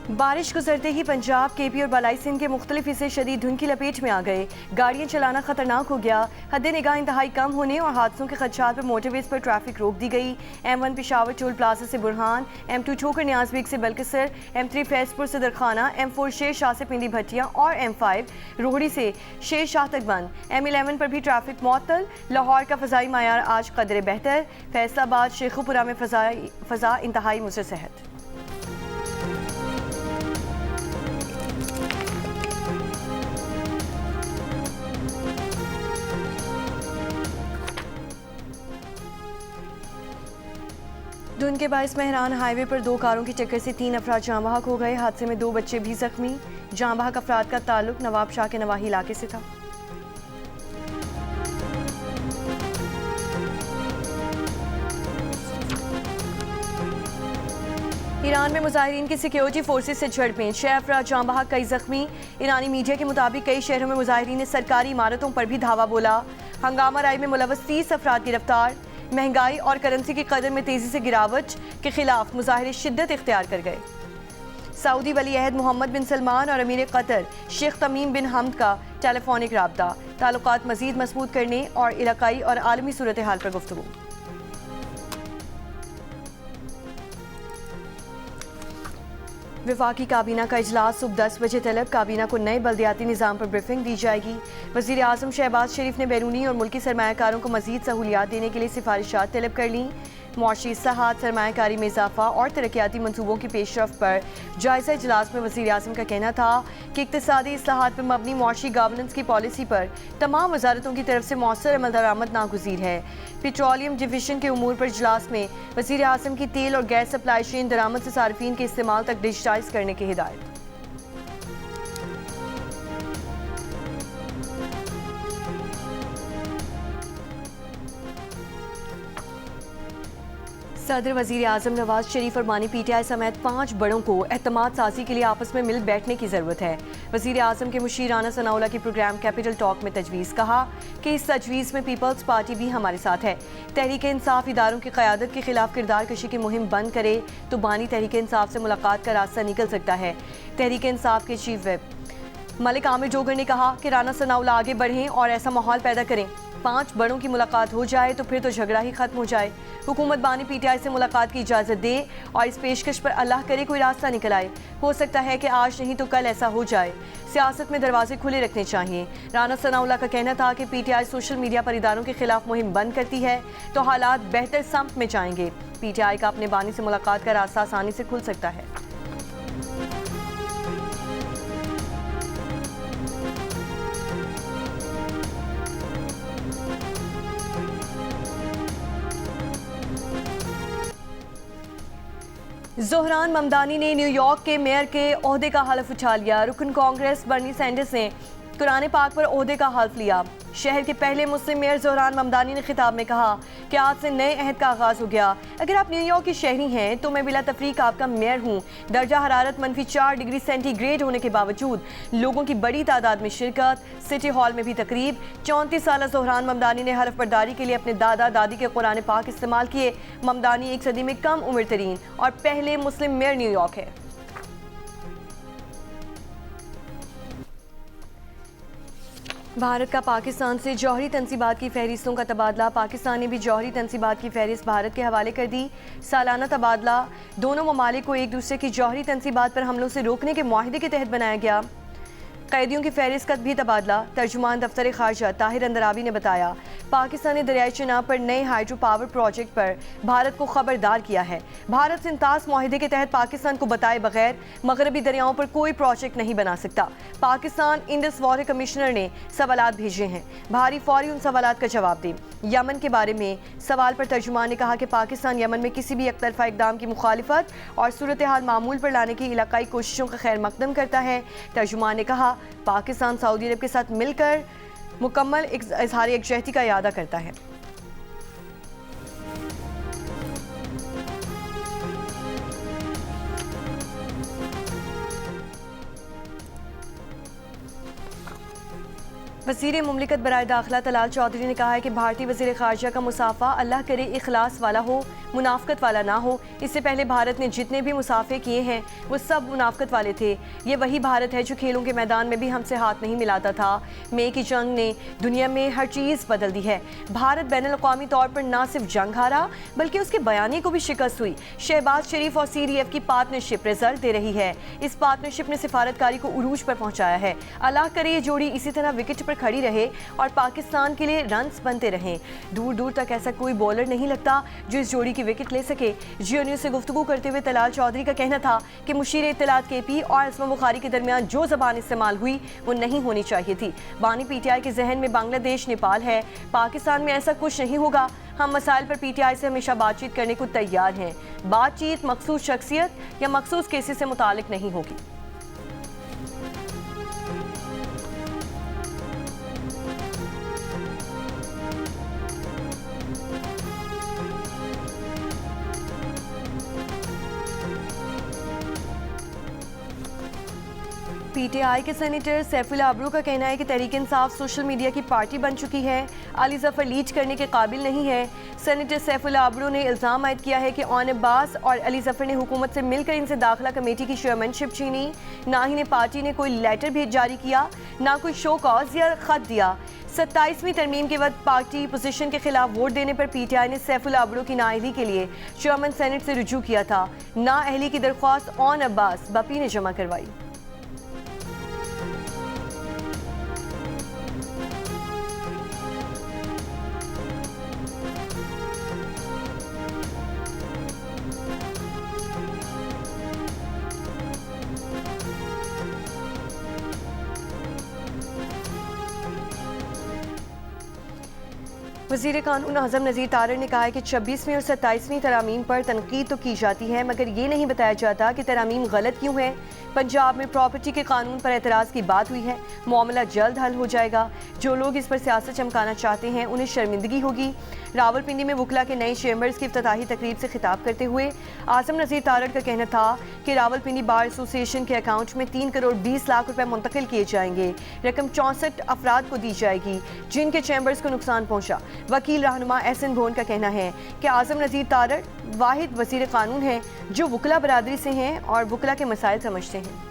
बारिश गुजरते ही पंजाब, केपी और बालाई सिंध के मुख्तलिफ हिस्से शदीद धुंध की लपेट में आ गए। गाड़ियां चलाना खतरनाक हो गया। हद निगाह इंतहाई कम होने और हादसों के खदशात पर मोटरवेज पर ट्रैफिक रोक दी गई। M1 पेशावर टोल प्लाजा से बुरहान, M2 ठोकर न्याज़बेग से बलकसर, M3 फैजपुर से दरखाना, M4 शेर शाह से पिंडी भट्टियाँ और M5 रोहड़ी से शेर शाह तक बंद। M11 पर भी ट्रैफिक मुअत्तल। लाहौर का फ़ज़ाई मायार आज कदरे बेहतर। फैसलाबाद शेखुपुरा में फ़ज़ा इंतहाई मुसर सेहत। धुंध के बायस मेहरान हाईवे पर 2 कारों की टक्कर से 3 अफराद जाँ बहक हो गए। हादसे में 2 बच्चे भी जख्मी। जाँ बहक अफराद का ताल्लुक नवाब शाह के नवाही इलाके से था। ईरान में मुजाहिरीन की सिक्योरिटी फोर्सेस से झड़पें, 6 अफराद जाँ बहक, कई जख्मी। ईरानी मीडिया के मुताबिक कई शहरों में मुजाहिरीन ने सरकारी इमारतों पर भी धावा बोला। हंगामा राय में मुलव्वस 30 अफराद गिरफ्तार। महंगाई और करेंसी की कदर में तेजी से गिरावट के खिलाफ मुजाहिरे शिद्दत इख्तियार कर गए। सऊदी वली अहद मोहम्मद बिन सलमान और अमीर कतर शेख तमीम बिन हमद का टेलीफोनिक राब्ता, ताल्लुकात मजीद मजबूत करने और इलाकाई और आलमी सूरत हाल पर गुफ्तगू। वफाकी काबीना का इजलास सुबह 10 बजे तलब। काबीना को नए बल्दियाती निज़ाम पर ब्रीफिंग दी जाएगी। वज़ीर आज़म शहबाज शरीफ ने बैरूनी और मुल्की सरमायाकारों को मज़ीद सहूलियात देने के लिए सिफारिशात तलब कर लीं। मुआशी इस्लाहात, सरमायाकारी में इजाफा और तरक्याती मनसूबों की पेशरफ पर जायज़ा इजलास में वज़ीर आज़म का कहना था कि इक़्तिसादी इस्लाहात पर मबनी मुआशी गवर्नेंस की पॉलिसी पर तमाम वजारतों की तरफ से मौसर अमल दरामद नागुज़ीर है। पेट्रोलियम डिवीजन के उमूर पर इजलास में वज़ीर आज़म की तेल और गैस सप्लाई चेन दरामद से सार्फिन के इस्तेमाल तक डिजिटाइज करने की हिदायत। सदर वज़ीर आज़म नवाज शरीफ और बानी PTI समेत 5 बड़ों को एतमाद साजी के लिए आपस में मिल बैठने की ज़रूरत है। वज़ीर आज़म के मुशीर राना सनाउल्लाह की प्रोग्राम कैपिटल टॉक में तजवीज़, कहा कि इस तजवीज़ में पीपल्स पार्टी भी हमारे साथ है। तहरीक इंसाफ इदारों की क़यादत के खिलाफ किरदार कशी की मुहिम बंद करे तो बानी तहरीक इंसाफ से मुलाकात का रास्ता निकल सकता है। तहरीक इंसाफ के चीफ व्हिप मलिक आमिर डोगर ने कहा कि राना सनाउल्लाह आगे बढ़ें और ऐसा माहौल पैदा करें 5 बड़ों की मुलाकात हो जाए तो फिर तो झगड़ा ही खत्म हो जाए। हुकूमत बानी PTI से मुलाकात की इजाज़त दे और इस पेशकश पर अल्लाह करे कोई रास्ता निकल आए। हो सकता है कि आज नहीं तो कल ऐसा हो जाए। सियासत में दरवाजे खुले रखने चाहिए। राना सनाउल्लाह का कहना था कि PTI सोशल मीडिया पर इदारों के खिलाफ मुहिम बंद करती है तो हालात बेहतर समत में जाएंगे। PTI का अपने बानी से मुलाकात का रास्ता आसानी से खुल सकता है। ज़ोहरान ममदानी ने न्यूयॉर्क के मेयर के ओहदे का हल्फ उठा लिया। रुकन कांग्रेस बर्नी सैंडर्स ने कुरान पाक पर ओहदे का हल्फ लिया। शहर के पहले मुस्लिम मेयर ज़ोहरान ममदानी ने खिताब में कहा कि आज से नए अहद का आगाज़ हो गया। अगर आप न्यूयॉर्क की शहरी हैं तो मैं बिला तफरीक आपका मेयर हूँ। दर्जा हरारत -4 डिग्री सेंटीग्रेड होने के बावजूद लोगों की बड़ी तादाद में शिरकत। सिटी हॉल में भी तकरीब। 34 साल ज़ोहरान ममदानी ने हल्फ बर्दारी के लिए अपने दादा दादी के कुरान पाक इस्तेमाल किए। ममदानी 1 सदी में कम उम्र तरीन और पहले मुस्लिम मेयर न्यूयॉर्क है। भारत का पाकिस्तान से जौहरी तनसीबात की फहरिस्तों का तबादला। पाकिस्तान ने भी जौहरी तनसीबात की फहरिस्त भारत के हवाले कर दी। सालाना तबादला दोनों ममालिक को एक दूसरे की जौहरी तनसीबात पर हमलों से रोकने के मुआहदे के तहत बनाया गया। कैदियों की फहरिस्त का भी तबादला। तर्जुमान दफ्तर खारजा ताहिर अंदराबी ने बताया पाकिस्तान ने दरियाई चिनाब पर नए हाइड्रो पावर प्रोजेक्ट पर भारत को खबरदार किया है। भारत से इंतास मुआहदे के तहत पाकिस्तान को बताए बगैर मगरबी दरियाओं पर कोई प्रोजेक्ट नहीं बना सकता। पाकिस्तान इंडस वाटर कमिश्नर ने सवालात भेजे हैं, भारी फौरी उन सवालात का जवाब दें। यमन के बारे में सवाल पर तर्जुमान ने कहा कि पाकिस्तान यमन में किसी भी एकतरफा इकदाम की मुखालिफत और सूरत हाल मामूल पर लाने की इलाकाई कोशिशों का खैर मकदम करता है। तर्जुमान ने कहा पाकिस्तान सऊदी अरब के साथ मिलकर मुकम्मल इजहार यकजहती का इरादा करता है। वज़ीर मुमलिकत बराए दाखिला तलाल चौधरी ने कहा है कि भारतीय वज़ीर ख़ारजा का मुसाफ़ा अल्लाह करे इखलास वाला हो, मुनाफ़कत वाला ना हो। इससे पहले भारत ने जितने भी मुसाफ़े किए हैं वो सब मुनाफ़कत वाले थे। ये वही भारत है जो खेलों के मैदान में भी हमसे हाथ नहीं मिलाता था। मई की जंग ने दुनिया में हर चीज़ बदल दी है। भारत बैनुल-अक़वामी तौर पर ना सिर्फ जंग हारा बल्कि उसके बयानी को भी शिकस्त हुई। शहबाज शरीफ और CDF की पार्टनरशिप रिजल्ट दे रही है। इस पार्टनरशिप ने सिफारतकारी को उरूज पर पहुंचाया है। अल्लाह करे ये जोड़ी इसी तरह विकेट पर खड़ी रहे और पाकिस्तान के लिए रन्स बनते रहें। दूर दूर तक ऐसा कोई बॉलर नहीं लगता जो इस जोड़ी की विकेट ले सके। जियो न्यूज़ से गुफ्तगू करते हुए तलाल चौधरी का कहना था कि मुशीर इत्तलात KP और असमा बुखारी के दरमियान जो ज़बान इस्तेमाल हुई वो नहीं होनी चाहिए थी। बानी PTI के जहन में बांग्लादेश नेपाल है, पाकिस्तान में ऐसा कुछ नहीं होगा। हम मसाइल पर PTI से हमेशा बातचीत करने को तैयार हैं। बातचीत मखसूस शख्सियत या मखसूस केसेस से मुतालिक नहीं होगी। PTI के सेनेटर सैफुल्लाह अबरू का कहना है कि तहरीक इंसाफ सोशल मीडिया की पार्टी बन चुकी है, अली ज़फ़र लीड करने के काबिल नहीं है। सेनेटर सैफुल्लाह अबरू ने इल्ज़ाम आयद किया है कि ओन अब्बास और अली ज़फ़र ने हुकूमत से मिलकर इनसे दाखिला कमेटी की चेयरमैनशिप छीनी। ना ही ने पार्टी ने कोई लेटर भी जारी किया, ना कोई शो कॉज या ख़त दिया। 27वीं तरमीम के वक्त पार्टी पोजीशन के खिलाफ वोट देने पर PTI ने सैफुल्लाह अबरू की नाअहली के लिए चेयरमैन सेनेट से रुजू किया था। नाअहली की दरख्वास्त ओन अब्बास बपी ने जमा करवाई। वज़ीर कानून आज़म नज़ीर तारड़ ने कहा है कि 26वीं और 27वीं तरामीम पर तनकीद तो की जाती है मगर ये नहीं बताया जाता कि तरामीम गलत क्यों है। पंजाब में प्रॉपर्टी के कानून पर एतराज़ की बात हुई है, मामला जल्द हल हो जाएगा। जो लोग इस पर सियासत चमकाना चाहते हैं उन्हें शर्मिंदगी होगी। रावलपिंडी में वकला के नए चैम्बर्स की इफ्तिताही तकरीब से खिताब करते हुए आज़म नज़ीर तारड़ का कहना था कि रावलपिंडी बार एसोसिएशन के अकाउंट में 3 करोड़ 20 लाख रुपए मुंतकिल किए जाएंगे। रकम 64 अफराद को दी जाएगी जिनके चैम्बर्स को नुकसान पहुंचा। वकील रहनुमा SN भोन का कहना है कि आज़म नज़ीर तारड़ वाहिद वज़ीर कानून हैं जो वकला बरादरी से हैं और वकला के मसाइल समझते हैं।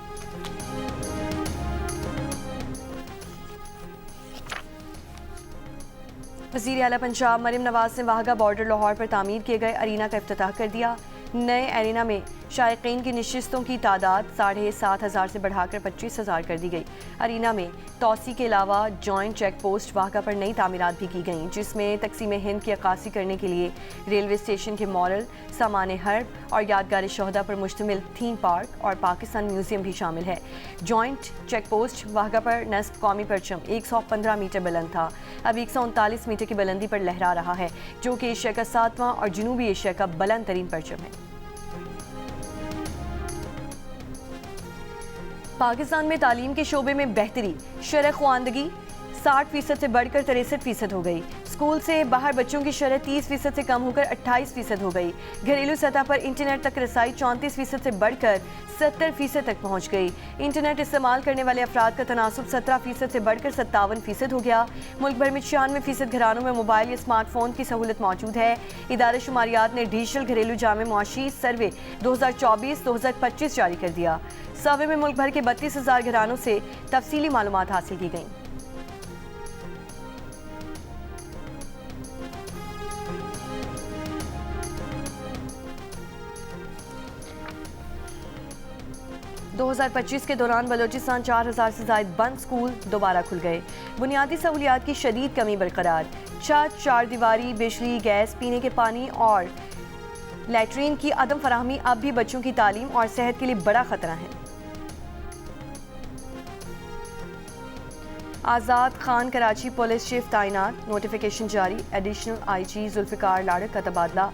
वज़ीर आला पंजाब मरियम नवाज ने वाहगा बॉर्डर लाहौर पर तामीर किए गए अरीना का इफ्तिताह कर दिया। नए अरीना में शायकीन की नशिस्तों की तादाद 7,500 से बढ़ाकर 25,000 कर दी गई। अरीना में तोसी के अलावा जॉइंट चेक पोस्ट वाहगा पर नई तामीरात भी की गईं जिसमें तकसीम हिंद की अक्कासी करने के लिए रेलवे स्टेशन के मॉडल, सामान हर्ब और यादगार शहदा पर मुश्तमिल थीम पार्क और पाकिस्तान म्यूजियम भी शामिल है। जॉइंट चेक पोस्ट वाहगा पर नस्ब कौमी परचम 115 मीटर बुलंद था, अब 139 मीटर की बुलंदी पर लहरा रहा है जो कि एशिया का 7वां और जनूबी एशिया का बुलंद तरीन परचम है। पाकिस्तान में तालीम के शोबे में बेहतरी, शरह ख्वानदगी 60% से बढ़कर 63% हो गई। स्कूल से बाहर बच्चों की शरह 30% से कम होकर 28% हो गई। घरेलू सतह पर इंटरनेट तक रसाई 34% से बढ़कर 70% तक पहुंच गई। इंटरनेट इस्तेमाल करने वाले अफराद का तनासुब 17% से बढ़कर 57% हो गया। मुल्क भर में 96% घरानों में मोबाइल या स्मार्टफोन की सहूलत मौजूद है। इदारे शुमारियात ने डिजिटल घरेलू जामे मुआशी सर्वे 2024-2025 जारी कर दिया। सर्वे में मुल्क भर के 32,000 घरानों से तफसीली मालूमात हासिल की गई। दो 2025 के दौरान बलोचिस्तान 4,000 से ज़ायद बंद स्कूल दोबारा खुल गए। बुनियादी सहूलियात की शदीद कमी बरकरार। छत, चार दीवारी, बिजली, गैस, पीने के पानी और लैट्रीन की अदम फराहमी अब भी बच्चों की तालीम और सेहत के लिए बड़ा खतरा है। आज़ाद खान कराची पुलिस चीफ तैनात, नोटिफिकेशन जारी। एडिशनल IG जुल्फ़िकार लाड़क का तबादला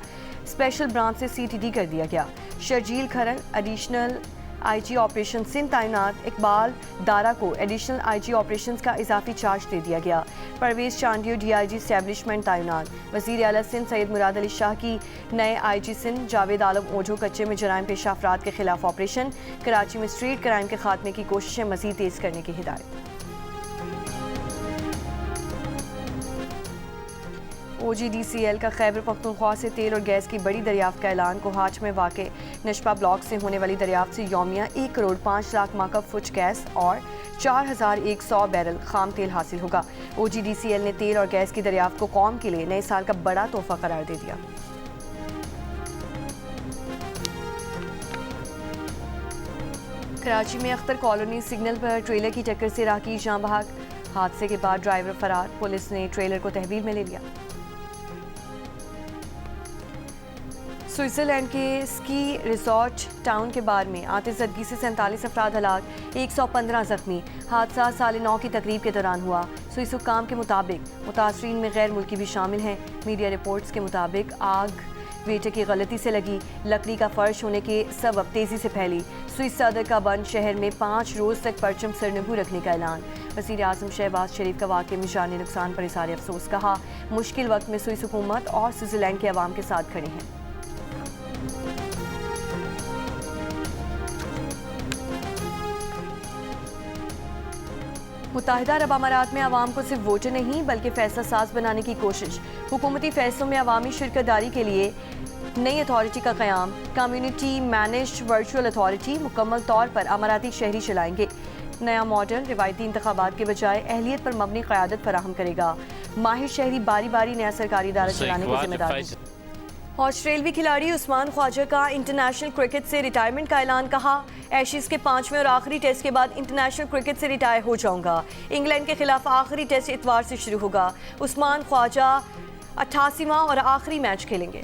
स्पेशल ब्रांच से CTD कर दिया गया। Sharjeel Kharan additional IG operation Sindh तैनात। इकबाल दारा को एडिशनल IG ऑपरेशन का इजाफी चार्ज दे दिया गया। परवेज चांडियो DIG एस्टेब्लिशमेंट तैनात। वज़ीर आला सिंध सैयद मुराद अली शाह की नए IG सिंध जावेद आलम ओझो कच्चे में जराइम पेश अफराद के खिलाफ ऑपरेशन। कराची में स्ट्रीट क्राइम के खात्मे की कोशिशें मज़ीद तेज़ करने की हिदायत। OGDCL का खैबर पख्तूनख्वा से तेल और गैस की बड़ी दरियाफ्त का ऐलान। कोहाच में वाक़े नशपा ब्लॉक से होने वाली दरियाफ्त से यौमिया 1 करोड़ 5 लाख माकब फुट गैस और 4100 बैरल खाम तेल हासिल होगा। OGDCL ने तेल और गैस की दरियाफ्त को कौम के लिए नए साल का बड़ा तोहफा करार दे दिया। कराची में अख्तर कॉलोनी सिग्नल पर ट्रेलर की टक्कर से राहगीर जान बहक। हादसे के बाद ड्राइवर फरार, पुलिस ने ट्रेलर को तहवील में ले लिया। स्विट्जरलैंड के स्की रिसोर्ट टाउन के बार में आतिशबाजी से 47 अफराद हलाक, 115 जख्मी। हादसा 9:30 की तकरीब के दौरान हुआ। स्विस हुक्काम के मुताबिक मुतासरीन में गैर मुल्की भी शामिल हैं। मीडिया रिपोर्ट्स के मुताबिक आग वेटर की गलती से लगी। लकड़ी का फर्श होने के सबब तेजी से फैली। स्विस सदर का बंद शहर में 5 रोज तक परचम सरनगू रखने का ऐलान। वज़ीर आज़म शहबाज शरीफ का वाक़े में जानी नुकसान पर इज़हार अफसोस। कहा, मुश्किल वक्त में स्विस हुकूमत और स्विट्ज़रलैंड के अवाम के साथ खड़े हैं। मुत्तहिदा अरब अमारात में अवाम को सिर्फ वोटर नहीं बल्कि फैसला साज बनाने की कोशिश। हुकूमती फैसलों में अवामी शिरकतदारी के लिए नई अथॉरिटी का क़याम। कम्युनिटी मैनेज्ड वर्चुअल अथॉरिटी मुकम्मल तौर पर अमाराती शहरी चलाएंगे। नया मॉडल रिवायती इंतखाबात के बजाय अहलियत पर मबनी क़यादत फराहम करेगा। माहिर शहरी बारी बारी नया सरकारी इदारा चलाने की जिम्मेदार है। ऑस्ट्रेलवी खिलाड़ी उस्मान ख्वाजा का इंटरनेशनल क्रिकेट से रिटायरमेंट का ऐलान। कहा, एशिज के 5वें और आखिरी टेस्ट के बाद इंटरनेशनल क्रिकेट से रिटायर हो जाऊंगा। इंग्लैंड के खिलाफ आखिरी टेस्ट इतवार से शुरू होगा। उस्मान ख्वाजा 88वां और आखिरी मैच खेलेंगे।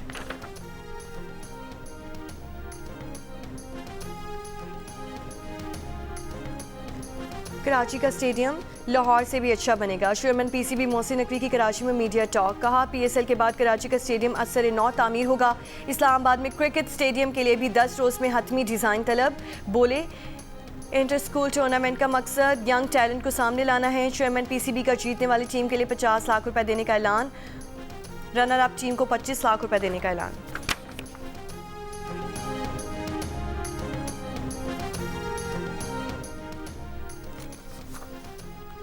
कराची का स्टेडियम लाहौर से भी अच्छा बनेगा। चेयरमैन PCB मोहसिन नकवी की कराची में मीडिया टॉक। कहा, PSL के बाद कराची का स्टेडियम असर नौ तामीर होगा। इस्लामाबाद में क्रिकेट स्टेडियम के लिए भी 10 रोज में हतमी डिज़ाइन तलब। बोले, इंटर स्कूल टूर्नामेंट का मकसद यंग टैलेंट को सामने लाना है। चेयरमैन PCB का जीतने वाली टीम के लिए 50 लाख रुपए देने का ऐलान। रनर अप टीम को 25 लाख रुपए देने का ऐलान।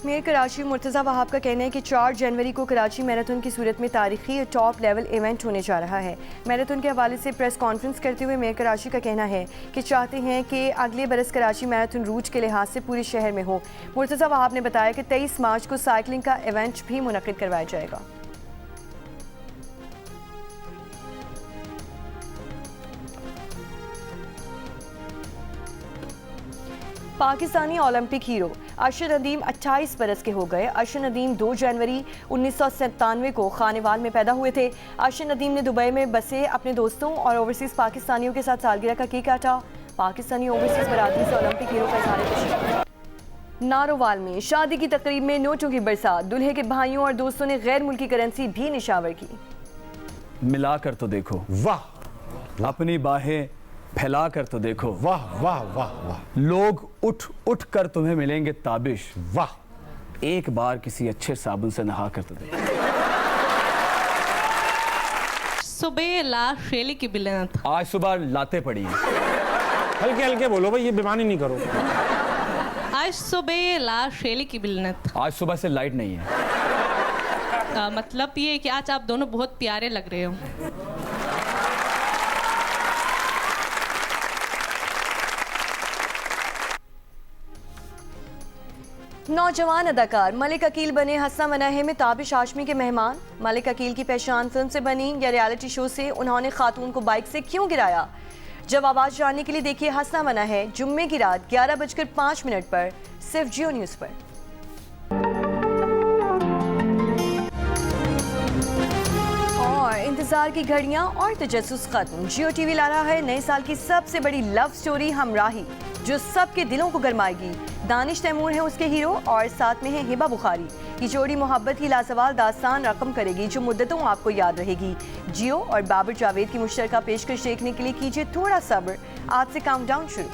मेयर कराची मुर्तज़ा वहाब का कहना है कि 4 जनवरी को कराची मैराथन की सूरत में तारीखी और टॉप लेवल इवेंट होने जा रहा है। मैराथन के हवाले से प्रेस कॉन्फ्रेंस करते हुए मेयर कराची का कहना है कि चाहते हैं कि अगले बरस कराची मैराथन रूट के लिहाज से पूरे शहर में हो। मुर्तज़ा वहाब ने बताया कि 23 मार्च को साइकिलिंग का इवेंट भी मुनक्किद करवाया जाएगा। पाकिस्तानी ओलंपिक हीरो अरशद नदीम 28 बरस के हो गए। अरशद नदीम 2 जनवरी 1997 को खानेवाल में पैदा हुए थे। अरशद नदीम ने दुबई में बसे अपने दोस्तों और ओवरसीज़ पाकिस्तानियों के साथ सालगिरह का केक काटा। पाकिस्तानी ओवरसीज़ बरादरी से ओलंपिक हीरो का इज़हार खुशी। नारोवाल में शादी की तकरीब में नोटों की बरसात। दूल्हे के भाइयों और दोस्तों ने गैर मुल्की करेंसी भी निशावर की। मिलाकर तो देखो, वाह, अपनी बाहें फैला कर तो देखो, वाह वाह वाह वाह, लोग उठ उठ कर तुम्हें मिलेंगे ताबिश, वाह, एक बार किसी अच्छे साबुन से नहा कर तो देखो। सुबह ला शेली की बिलनत, आज सुबह लाते पड़ी हैं। हल्के हल्के बोलो भाई, ये बेमानी नहीं करो। आज सुबह ला शेली की बिलनत। आज सुबह से लाइट नहीं है। मतलब ये कि आज आप दोनों बहुत प्यारे लग रहे हो। नौजवान अदाकार मलिक अकील बने हंसना मना है में ताबिश हाशमी के मेहमान। मलिक अकील की पहचान फिल्म से बनी या रियलिटी शो से? उन्होंने खातून को बाइक से क्यों गिराया? जवाब आज जानने के लिए देखिए हंसना मना है जुम्मे की रात 11:05 पर सिर्फ जियो न्यूज़ पर। और इंतजार की घड़ियां और तजस्सुस खत्म। जियो टीवी ला रहा है नए साल की सबसे बड़ी लव स्टोरी हमराही, जो सबके दिलों को गरमाएगी। दानिश तैमूर है उसके हीरो और साथ में है हिबा बुखारी। ये जोड़ी मोहब्बत की लाजवाब दास्तान रकम करेगी जो मुद्दतों आपको याद रहेगी। जियो और बाबर जावेद की मुश्तरका पेशकश देखने के लिए कीजिए थोड़ा सब्र। आज से काउंटडाउन शुरू।